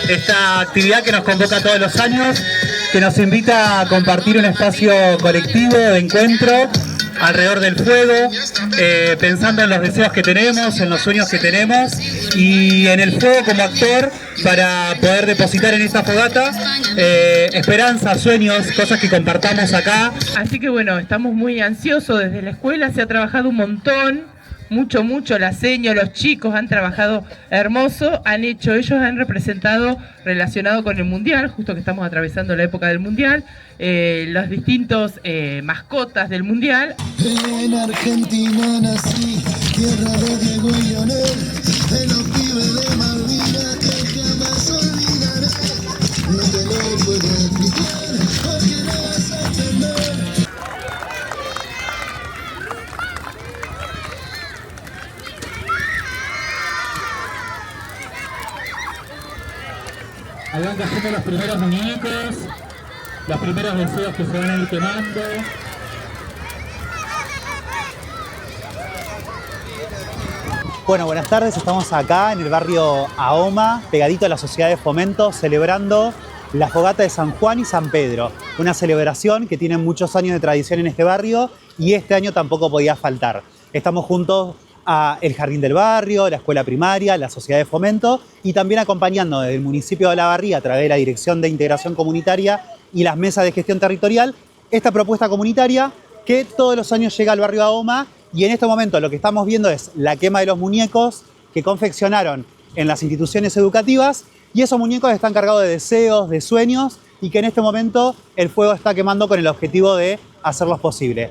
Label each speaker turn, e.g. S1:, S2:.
S1: esta actividad que nos convoca todos los años, que nos invita a compartir un espacio colectivo de encuentro alrededor del fuego, pensando en los deseos que tenemos, en los sueños que tenemos y en el fuego como actor para poder depositar en esta fogata esperanzas, sueños, cosas que compartamos acá.
S2: Así que bueno, estamos muy ansiosos desde la escuela, se ha trabajado un montón. Mucho, la seño, los chicos han trabajado hermoso, ellos han representado relacionado con el Mundial, justo que estamos atravesando la época del Mundial, los distintos mascotas del Mundial.
S3: En Argentina nací, tierra de Diego y Lionel, de los pibes de Malvinas que jamás olvidaré. No te lo puedo explicar, porque no vas a entender.
S1: Ahí van cayendo los primeros muñecos, los primeros deseos que se van a ir quemando. Bueno, buenas tardes, estamos acá en el barrio Ahoma, pegadito a la Sociedad de Fomento, celebrando la fogata de San Juan y San Pedro. Una celebración que tiene muchos años de tradición en este barrio y este año tampoco podía faltar. Estamos juntos a el Jardín del Barrio, la Escuela Primaria, la Sociedad de Fomento y también acompañando desde el municipio de Olavarría a través de la Dirección de Integración Comunitaria y las mesas de gestión territorial, esta propuesta comunitaria que todos los años llega al barrio Ahoma y en este momento lo que estamos viendo es la quema de los muñecos que confeccionaron en las instituciones educativas y esos muñecos están cargados de deseos, de sueños y que en este momento el fuego está quemando con el objetivo de hacerlos posible.